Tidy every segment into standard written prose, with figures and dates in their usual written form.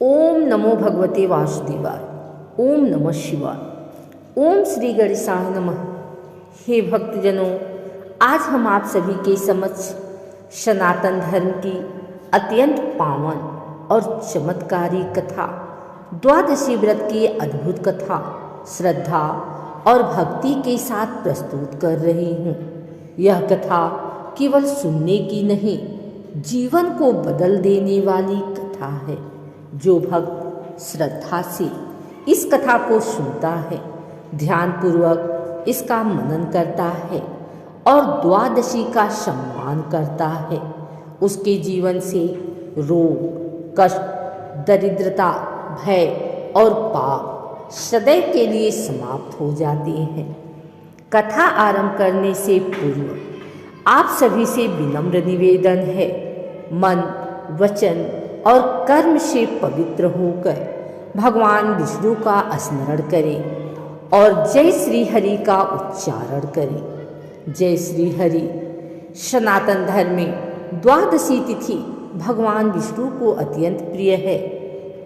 ओम नमो भगवते वासुदेवाय। ओम नमः शिवाय। ओम श्री गणेशाय नमः। हे भक्तजनों, आज हम आप सभी के समक्ष सनातन धर्म की अत्यंत पावन और चमत्कारी कथा, द्वादशी व्रत की अद्भुत कथा श्रद्धा और भक्ति के साथ प्रस्तुत कर रही हूँ। यह कथा केवल सुनने की नहीं, जीवन को बदल देने वाली कथा है। जो भक्त श्रद्धा से इस कथा को सुनता है, ध्यानपूर्वक इसका मनन करता है और द्वादशी का सम्मान करता है, उसके जीवन से रोग, कष्ट, दरिद्रता, भय और पाप सदैव के लिए समाप्त हो जाते हैं। कथा आरंभ करने से पूर्व आप सभी से विनम्र निवेदन है, मन, वचन और कर्म से पवित्र होकर भगवान विष्णु का स्मरण करें और जय श्री हरि का उच्चारण करें। जय श्री हरि। सनातन धर्म में द्वादशी तिथि भगवान विष्णु को अत्यंत प्रिय है।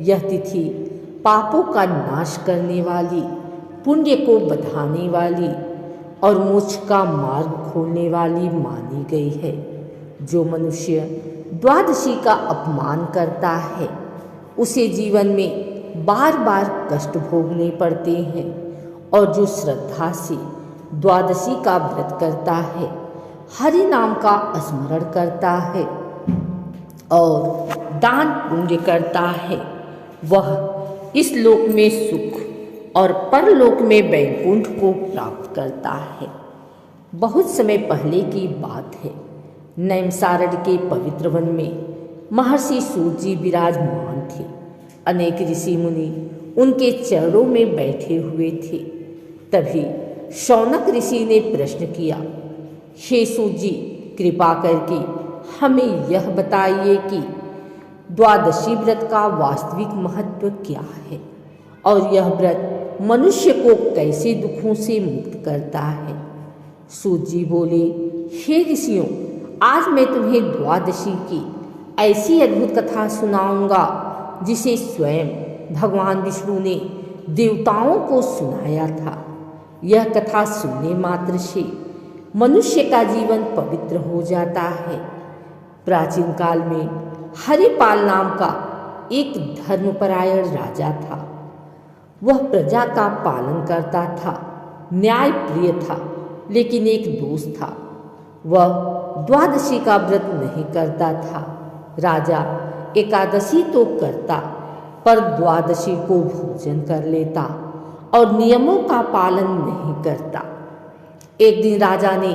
यह तिथि पापों का नाश करने वाली, पुण्य को बढ़ाने वाली और मोक्ष का मार्ग खोलने वाली मानी गई है। जो मनुष्य द्वादशी का अपमान करता है, उसे जीवन में बार बार कष्ट भोगने पड़ते हैं, और जो श्रद्धा से द्वादशी का व्रत करता है, हरि नाम का स्मरण करता है और दान पुण्य करता है, वह इस लोक में सुख और परलोक में वैकुंठ को प्राप्त करता है। बहुत समय पहले की बात है। नैमिषारण्य के पवित्र वन में महर्षि सूत जी विराजमान थे। अनेक ऋषि मुनि उनके चरणों में बैठे हुए थे। तभी शौनक ऋषि ने प्रश्न किया, हे सूत जी, कृपा करके हमें यह बताइए कि द्वादशी व्रत का वास्तविक महत्व क्या है और यह व्रत मनुष्य को कैसे दुखों से मुक्त करता है। सूत जी बोले, हे ऋषियों, आज मैं तुम्हें द्वादशी की ऐसी अद्भुत कथा सुनाऊंगा जिसे स्वयं भगवान विष्णु ने देवताओं को सुनाया था। यह कथा सुनने मात्र से मनुष्य का जीवन पवित्र हो जाता है। प्राचीन काल में हरिपाल नाम का एक धर्मपरायण राजा था। वह प्रजा का पालन करता था, न्याय प्रिय था, लेकिन एक दोष था, वह द्वादशी का व्रत नहीं करता था। राजा एकादशी तो करता, पर द्वादशी को भोजन कर लेता और नियमों का पालन नहीं करता। एक दिन राजा ने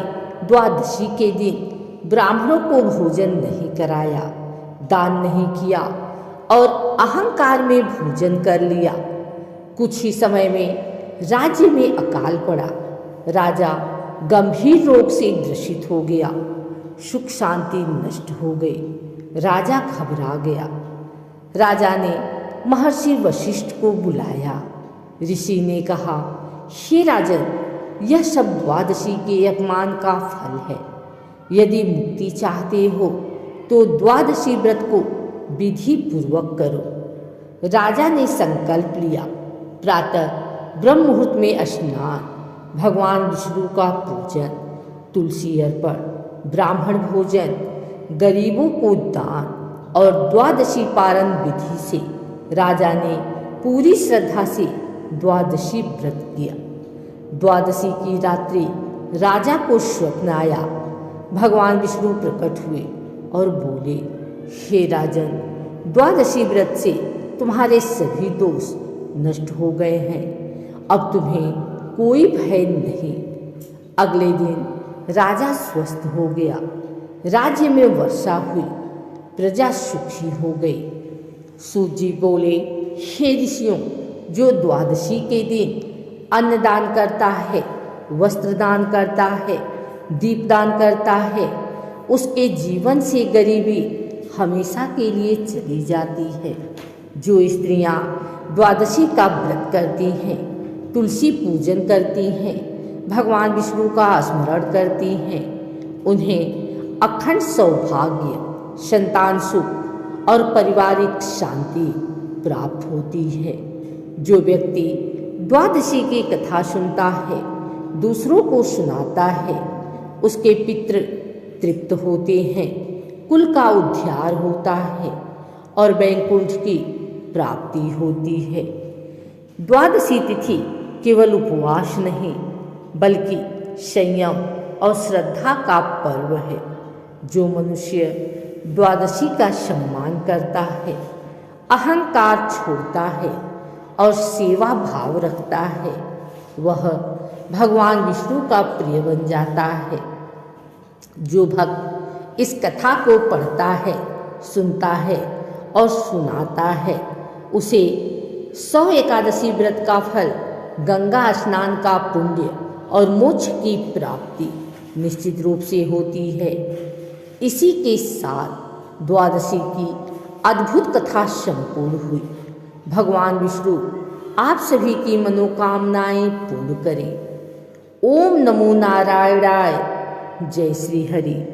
द्वादशी के दिन ब्राह्मणों को भोजन नहीं कराया, दान नहीं किया और अहंकार में भोजन कर लिया। कुछ ही समय में राज्य में अकाल पड़ा। राजा गंभीर रोग से ग्रसित हो गया। सुख शांति नष्ट हो गई। राजा घबरा गया। राजा ने महर्षि वशिष्ठ को बुलाया। ऋषि ने कहा, हे राजन, यह सब द्वादशी के अपमान का फल है। यदि मुक्ति चाहते हो तो द्वादशी व्रत को विधि पूर्वक करो। राजा ने संकल्प लिया। प्रातः ब्रह्म मुहूर्त में स्नान, भगवान विष्णु का पूजन, तुलसी अर्पण, ब्राह्मण भोजन, गरीबों को दान और द्वादशी पारण विधि से राजा ने पूरी श्रद्धा से द्वादशी व्रत किया। द्वादशी की रात्रि राजा को स्वप्न आया। भगवान विष्णु प्रकट हुए और बोले, हे राजन, द्वादशी व्रत से तुम्हारे सभी दोष नष्ट हो गए हैं। अब तुम्हें कोई भय नहीं। अगले दिन राजा स्वस्थ हो गया। राज्य में वर्षा हुई, प्रजा सुखी हो गई। सूत जी बोले, हे ऋषियों, जो द्वादशी के दिन अन्नदान करता है, वस्त्रदान करता है, दीपदान करता है, उसके जीवन से गरीबी हमेशा के लिए चली जाती है। जो स्त्रियां द्वादशी का व्रत करती हैं, तुलसी पूजन करती हैं, भगवान विष्णु का स्मरण करती हैं, उन्हें अखंड सौभाग्य, संतान सुख और पारिवारिक शांति प्राप्त होती है। जो व्यक्ति द्वादशी की कथा सुनता है, दूसरों को सुनाता है, उसके पितृ तृप्त होते हैं, कुल का उद्धार होता है और वैकुंठ की प्राप्ति होती है। द्वादशी तिथि केवल उपवास नहीं बल्कि संयम और श्रद्धा का पर्व है। जो मनुष्य द्वादशी का सम्मान करता है, अहंकार छोड़ता है और सेवा भाव रखता है, वह भगवान विष्णु का प्रिय बन जाता है। जो भक्त इस कथा को पढ़ता है, सुनता है और सुनाता है, उसे 100 एकादशी व्रत का फल, गंगा स्नान का पुण्य और मोक्ष की प्राप्ति निश्चित रूप से होती है। इसी के साथ द्वादशी की अद्भुत कथा संपूर्ण हुई। भगवान विष्णु आप सभी की मनोकामनाएं पूर्ण करें। ओम नमो नारायणाय। जय श्री हरि।